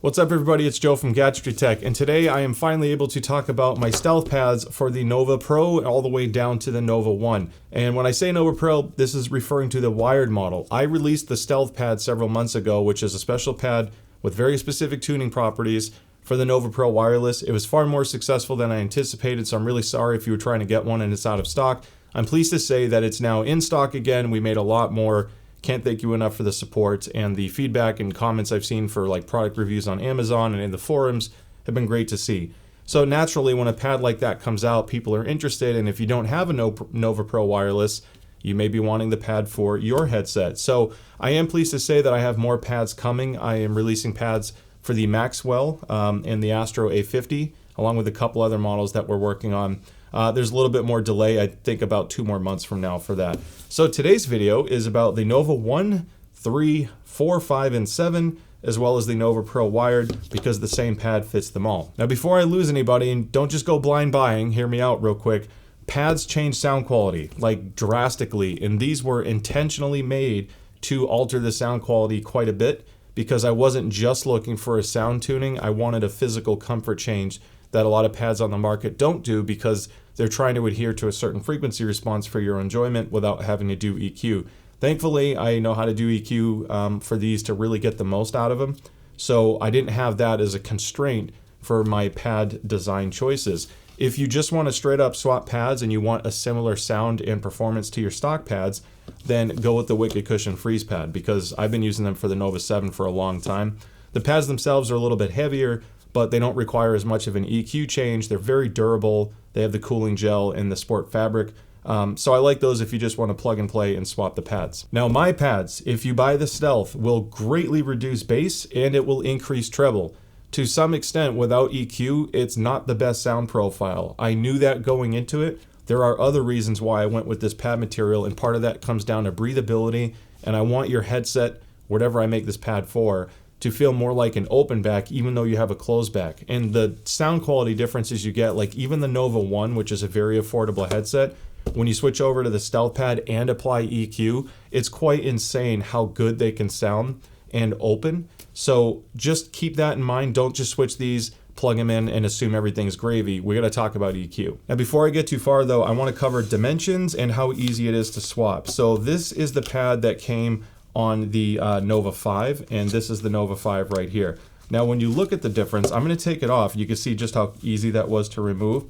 What's up everybody, it's Joe from Gadgetry Tech, and today I am finally able to talk about my stealth pads for the Nova Pro all the way down to the Nova 1. And when I say Nova Pro, this is referring to the wired model. I released the stealth pad several months ago, which is a special pad with very specific tuning properties for the Nova Pro Wireless. It was far more successful than I anticipated, so I'm really sorry if you were trying to get one and it's out of stock. I'm pleased to say that it's now in stock again. We made a lot more. Can't thank you enough for the support, and the feedback and comments I've seen for like product reviews on Amazon and in the forums have been great to see. So naturally, when a pad like that comes out, people are interested, and if you don't have a Nova Pro Wireless, you may be wanting the pad for your headset. So I am pleased to say that I have more pads coming. I am releasing pads for the Maxwell and the Astro A50, along with a couple other models that we're working on. There's a little bit more delay, I think about 2 more months from now for that. So today's video is about the Nova 1, 3, 4, 5, and 7, as well as the Nova Pro wired, because the same pad fits them all. Now before I lose anybody, and don't just go blind buying, hear me out real quick, pads change sound quality, like drastically, and these were intentionally made to alter the sound quality quite a bit, because I wasn't just looking for a sound tuning, I wanted a physical comfort change that a lot of pads on the market don't do, because they're trying to adhere to a certain frequency response for your enjoyment without having to do EQ. Thankfully, I know how to do EQ for these to really get the most out of them, so I didn't have that as a constraint for my pad design choices. If you just want to straight up swap pads and you want a similar sound and performance to your stock pads, then go with the WickedCushions FreeZe Pad, because I've been using them for the Nova 7 for a long time. The pads themselves are a little bit heavier, but they don't require as much of an EQ change. They're very durable. They have the cooling gel and the sport fabric. So I like those if you just want to plug and play and swap the pads. Now my pads, if you buy the Stealth, will greatly reduce bass and it will increase treble. To some extent, without EQ, it's not the best sound profile. I knew that going into it. There are other reasons why I went with this pad material, and part of that comes down to breathability, and I want your headset, whatever I make this pad for, to feel more like an open back, even though you have a closed back. And the sound quality differences you get, like even the Nova 1, which is a very affordable headset, when you switch over to the Stealth Pad and apply EQ, it's quite insane how good they can sound and open. So just keep that in mind. Don't just switch these, plug them in, and assume everything's gravy. We gotta talk about EQ. Now before I get too far though, I wanna cover dimensions and how easy it is to swap. So this is the pad that came on the Nova 5, and this is the Nova 5 right here. Now when you look at the difference, I'm going to take it off. You can see just how easy that was to remove.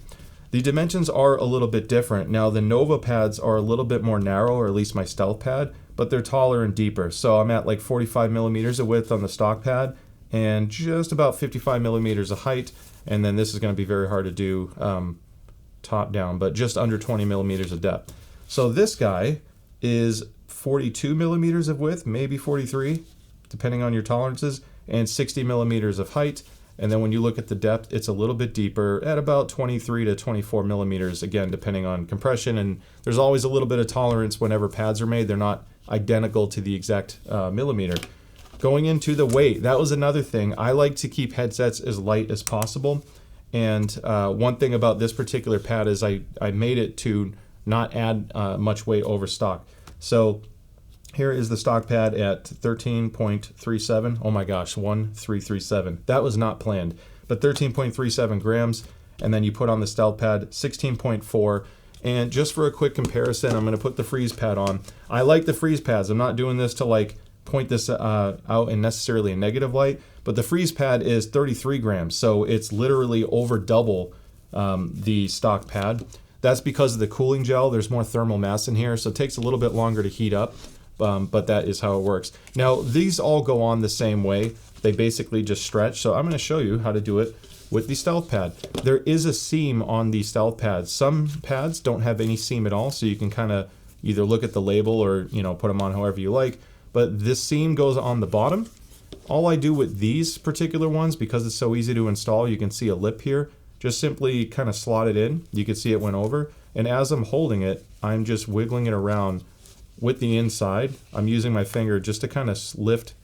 The dimensions are a little bit different. Now the Nova pads are a little bit more narrow, or at least my Stealth pad, but they're taller and deeper. So I'm at like 45 millimeters of width on the stock pad and just about 55 millimeters of height, and then this is going to be very hard to do top down, but just under 20 millimeters of depth. So this guy is 42 millimeters of width, maybe 43, depending on your tolerances, and 60 millimeters of height. And then when you look at the depth, it's a little bit deeper at about 23 to 24 millimeters, again, depending on compression. And there's always a little bit of tolerance whenever pads are made. They're not identical to the exact millimeter. Going into the weight, that was another thing. I like to keep headsets as light as possible. And one thing about this particular pad is I made it to not add much weight over stock. So here is the stock pad at 13.37. Oh my gosh, 1337. That was not planned, but 13.37 grams. And then you put on the Stealth pad 16.4. And just for a quick comparison, I'm going to put the FreeZe Pad on. I like the FreeZe pads. I'm not doing this to like point this out in necessarily a negative light, but the FreeZe Pad is 33 grams. So it's literally over double the stock pad. That's because of the cooling gel. There's more thermal mass in here, so it takes a little bit longer to heat up, but that is how it works. Now, these all go on the same way. They basically just stretch, so I'm going to show you how to do it with the Stealth Pad. There is a seam on the Stealth Pad. Some pads don't have any seam at all, so you can kind of either look at the label or put them on however you like, but this seam goes on the bottom. All I do with these particular ones, because it's so easy to install, you can see a lip here, just simply kind of slot it in. You can see it went over. And as I'm holding it, I'm just wiggling it around with the inside. I'm using my finger just to kind of lift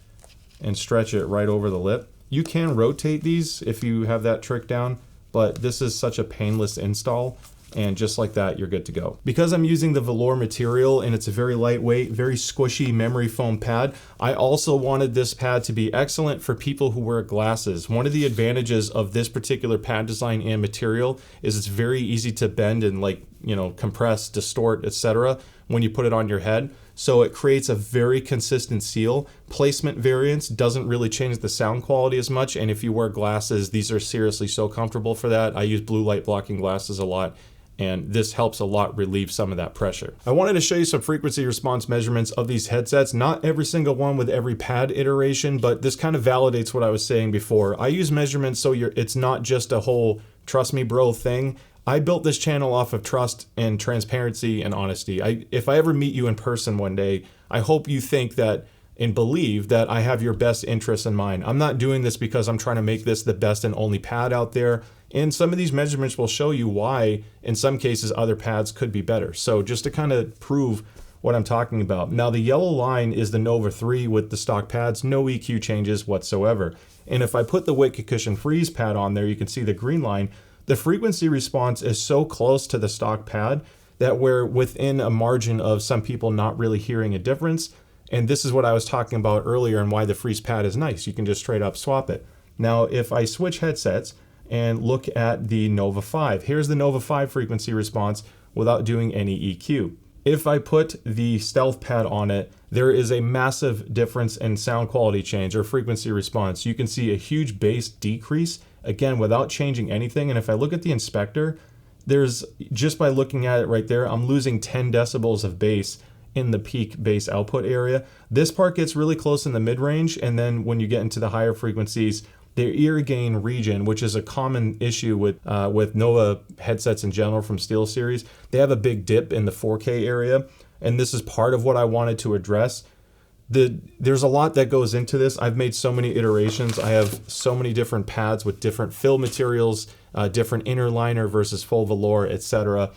and stretch it right over the lip. You can rotate these if you have that trick down, but this is such a painless install and just like that, you're good to go. Because I'm using the velour material and it's a very lightweight, very squishy memory foam pad, I also wanted this pad to be excellent for people who wear glasses. One of the advantages of this particular pad design and material is it's very easy to bend and compress, distort, etc. when you put it on your head. So it creates a very consistent seal. Placement variance doesn't really change the sound quality as much, and if you wear glasses, these are seriously so comfortable for that. I use blue light blocking glasses a lot, and this helps a lot relieve some of that pressure. I wanted to show you some frequency response measurements of these headsets, not every single one with every pad iteration, but this kind of validates what I was saying before. I use measurements so it's not just a whole trust me bro thing. I built this channel off of trust and transparency and honesty. If I ever meet you in person one day, I hope you think that and believe that I have your best interests in mind. I'm not doing this because I'm trying to make this the best and only pad out there. And some of these measurements will show you why, in some cases, other pads could be better. So just to kind of prove what I'm talking about. Now, the yellow line is the Nova 3 with the stock pads, no EQ changes whatsoever. And if I put the WickedCushions FreeZe Pad on there, you can see the green line. The frequency response is so close to the stock pad that we're within a margin of some people not really hearing a difference. And this is what I was talking about earlier and why the FreeZe Pad is nice. You can just straight up swap it. Now, if I switch headsets and look at the Nova 5, here's the Nova 5 frequency response without doing any EQ. If I put the Stealth Pad on it, there is a massive difference in sound quality change or frequency response. You can see a huge bass decrease, again, without changing anything. And if I look at the inspector, there's, just by looking at it right there, I'm losing 10 decibels of bass in the peak bass output area. This part gets really close in the mid-range, and then when you get into the higher frequencies, the ear gain region, which is a common issue with Nova headsets in general from SteelSeries, they have a big dip in the 4K area, and this is part of what I wanted to address. There's a lot that goes into this. I've made so many iterations. I have so many different pads with different fill materials, different inner liner versus full velour, etc.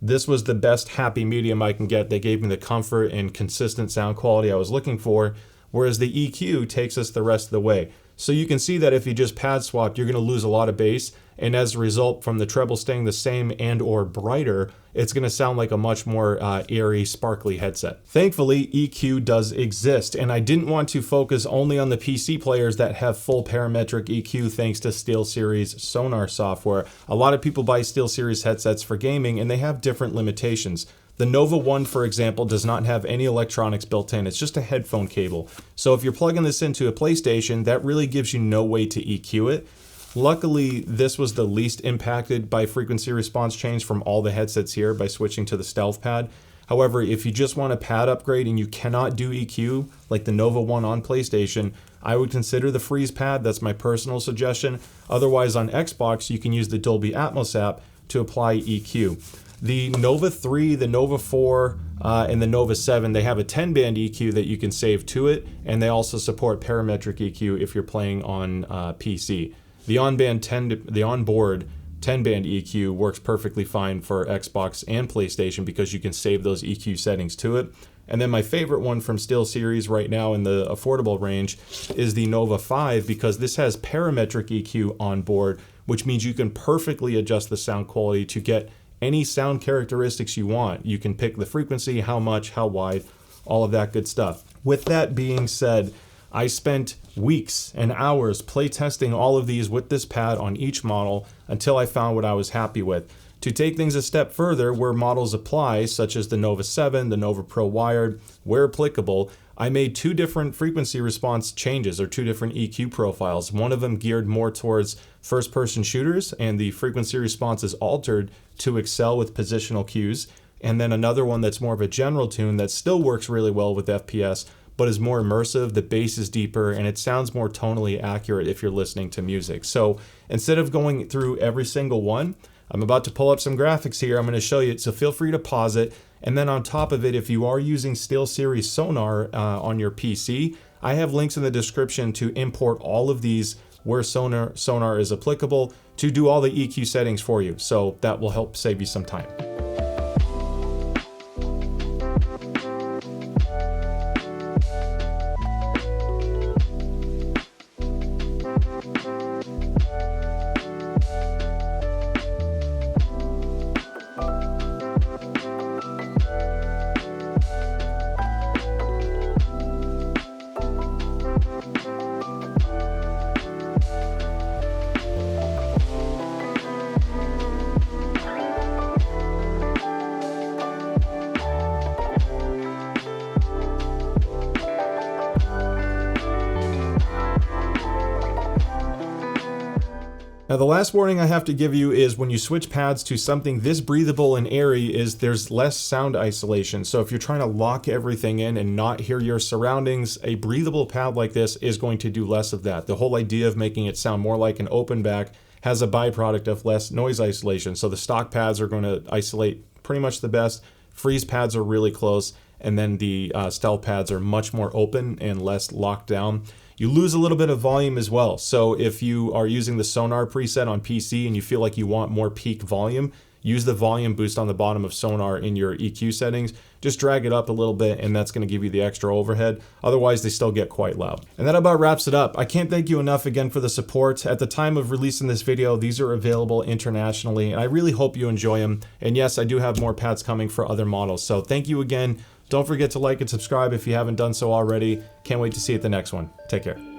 This was the best happy medium I can get. They gave me the comfort and consistent sound quality I was looking for, whereas the EQ takes us the rest of the way. So you can see that if you just pad swapped, you're going to lose a lot of bass, and as a result, from the treble staying the same and or brighter, it's going to sound like a much more airy, sparkly headset. Thankfully, EQ does exist, and I didn't want to focus only on the PC players that have full parametric EQ thanks to SteelSeries Sonar software. A lot of people buy SteelSeries headsets for gaming, and they have different limitations. The Nova 1, for example, does not have any electronics built in. It's just a headphone cable. So if you're plugging this into a PlayStation, that really gives you no way to EQ it. Luckily, this was the least impacted by frequency response change from all the headsets here by switching to the Stealth Pad. However, if you just want a pad upgrade and you cannot do EQ, like the Nova 1 on PlayStation, I would consider the FreeZe Pad. That's my personal suggestion. Otherwise, on Xbox, you can use the Dolby Atmos app to apply EQ. The Nova 3, the Nova 4, and the Nova 7, they have a 10-band EQ that you can save to it, and they also support parametric EQ if you're playing on PC. The onboard 10-band EQ works perfectly fine for Xbox and PlayStation because you can save those EQ settings to it. And then my favorite one from SteelSeries right now in the affordable range is the Nova 5 because this has parametric EQ on board, which means you can perfectly adjust the sound quality to get any sound characteristics you want. You can pick the frequency, how much, how wide, all of that good stuff. With that being said, I spent weeks and hours playtesting all of these with this pad on each model until I found what I was happy with. To take things a step further, where models apply, such as the Nova 7, the Nova Pro Wired, where applicable, I made two different frequency response changes or two different EQ profiles. One of them geared more towards first-person shooters, and the frequency response is altered to excel with positional cues. And then another one that's more of a general tune that still works really well with FPS, but is more immersive, the bass is deeper, and it sounds more tonally accurate if you're listening to music. So instead of going through every single one, I'm about to pull up some graphics here. I'm going to show you, so feel free to pause it. And then on top of it, if you are using SteelSeries Sonar on your PC, I have links in the description to import all of these where Sonar is applicable to do all the EQ settings for you. So that will help save you some time. Now the last warning I have to give you is when you switch pads to something this breathable and airy is there's less sound isolation. So if you're trying to lock everything in and not hear your surroundings, a breathable pad like this is going to do less of that. The whole idea of making it sound more like an open back has a byproduct of less noise isolation. So the stock pads are going to isolate pretty much the best. FreeZe pads are really close, and then the Stealth pads are much more open and less locked down. You lose a little bit of volume as well. So if you are using the Sonar preset on PC and you feel like you want more peak volume, use the volume boost on the bottom of Sonar in your EQ settings. Just drag it up a little bit and that's going to give you the extra overhead. Otherwise, they still get quite loud. And that about wraps it up. I can't thank you enough again for the support. At the time of releasing this video, these are available internationally, and I really hope you enjoy them. And yes, I do have more pads coming for other models. So thank you again. Don't forget to like and subscribe if you haven't done so already. Can't wait to see you at the next one. Take care.